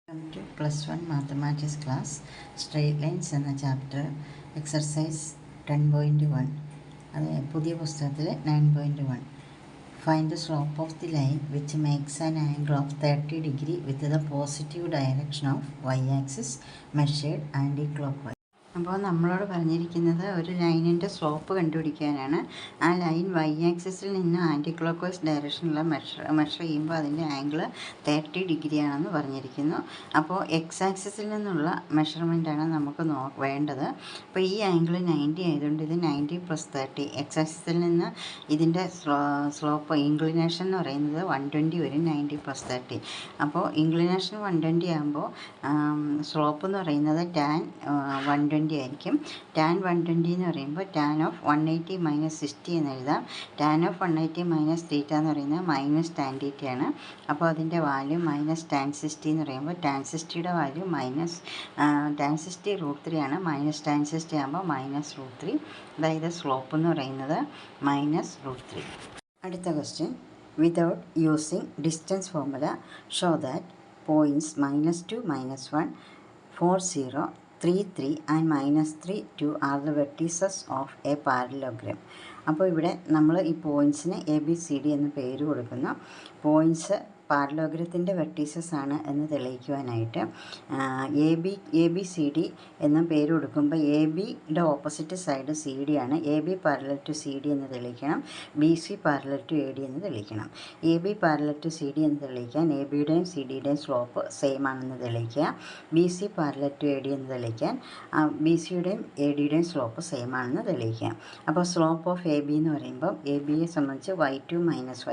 Welcome to +1 Mathematics class, Straight Lines എന്ന chapter exercise 10.1 അത് പുതിയ പുസ്തകത്തിൽ 9.1 Find the slope of the line which makes an angle of 30 degree with the positive direction of y-axis measured anti-clockwise. അപ്പോൾ നമ്മളോട് പറഞ്ഞിരിക്കുന്നത് ഒരു ലൈനിൻ്റെ slope കണ്ടുപിടിക്കാനാണ്. ആ ലൈൻ വൈ ആക്സിസിൽ നിന്ന് ആൻറ്റി ക്ലോക്ക് വൈസ് ഡയറക്ഷനിലുള്ള മെഷർ ചെയ്യുമ്പോൾ അതിൻ്റെ ആംഗിൾ 30 ഡിഗ്രി ആണെന്ന് പറഞ്ഞിരിക്കുന്നു. അപ്പോൾ എക്സ് ആക്സിസിൽ നിന്നുള്ള മെഷർമെൻറ്റാണ് നമുക്ക് വേണ്ടത്. അപ്പോൾ ഈ ആംഗിൾ 90 ആയതുകൊണ്ട് ഇത് 90 + 30. എക്സ് ആക്സിസിൽ നിന്ന് ഇതിൻ്റെ സ്ലോപ്പ് ഇൻക്ലിനേഷൻ എന്ന് പറയുന്നത് 120 വരും. 90 + 30. അപ്പോൾ ഇൻക്ലിനേഷൻ 120 ആകുമ്പോൾ സ്ലോപ്പ് എന്ന് പറയുന്നത് tan 120 ആയിരിക്കും. tan 120 എന്ന് പറയുമ്പോൾ tan of 180 - 60 എന്ന് എഴുതാം. tan of 180 - θ എന്ന് പറയുന്നത് -tan θ ആണ്. അപ്പോൾ അതിൻ്റെ വാല്യൂ -tan 60 എന്ന് പറയുമ്പോൾ tan 60യുടെ വാല്യൂ tan 60 √3 ആണ്. -tan 60 ആകുമ്പോൾ -√3. അതായത് സ്ലോപ്പ് എന്ന് പറയുന്നത് -√3. അടുത്ത question, without using distance formula show that points -2, -1, 4, 0, 3, 3 and -3, 2 are the vertices of a parallelogram. അപ്പോൾ ഇവിടെ നമ്മൾ ഈ പോയിൻറ്റ്സിന് ABCD എന്ന് പേര് കൊടുക്കുന്നു. പോയിൻറ്റ്സ് പാരലോഗ്രത്തിൻ്റെ വെർട്ടീസസ് ആണ് എന്ന് തെളിയിക്കുവാനായിട്ട് ABCD എന്ന പേര് കൊടുക്കുമ്പോൾ ABയുടെ ഓപ്പോസിറ്റ് സൈഡ് CD ആണ്. AB പാരലൽ ടു CD എന്ന് തെളിയിക്കണം. BC പാരലൽ ടു AD എന്ന് തെളിയിക്കണം. AB പാരലൽ ടു CD എന്ന് തെളിയിക്കാൻ ABയുടെയും CDയുടെയും സ്ലോപ്പ് സെയിം ആണെന്ന് തെളിയിക്കുക. BC പാരലൽ ടു AD എന്ന് തെളിയിക്കാൻ BCയുടെയും ADയുടെയും സ്ലോപ്പ് സെയിം ആണെന്ന് തെളിയിക്കുക. അപ്പോൾ സ്ലോപ്പ് ഓഫ് AB എന്ന് പറയുമ്പോൾ ABയെ സംബന്ധിച്ച് y2 -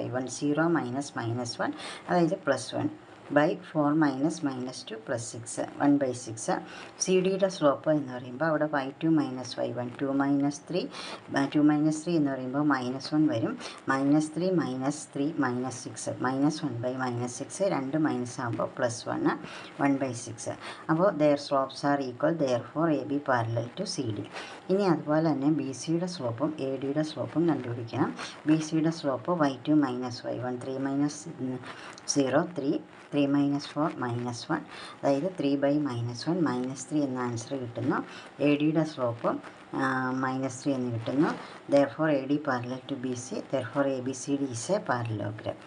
y1, 0 - -1, അതായത് +1 /4 - -2 +6, 1/6. CDയുടെ സ്ലോപ്പ് എന്ന് പറയുമ്പോൾ അവിടെ y2 - y1, 2 - 3 എന്ന് പറയുമ്പോൾ -1 വരും. -3 - 3 -6, -1/6, 2 മൈനസ് ആകുമ്പോൾ +1, 1/6. അപ്പോൾ their slopes are equal, therefore AB parallel to CD. ഇനി അതുപോലെ തന്നെ BCയുടെ സ്ലോപ്പും ADയുടെ സ്ലോപ്പും കണ്ടുപിടിക്കണം. BCയുടെ സ്ലോപ്പ് y2 - y1, 3 - 0, 3 - 4 -1, അതായത് 3/-1, -3 എന്ന ആൻസർ കിട്ടുന്നു. ADയുടെ സ്ലോപ്പ് -3 എന്ന് കിട്ടുന്നു. therefore AD parallel to BC, therefore ABCD is a parallelogram.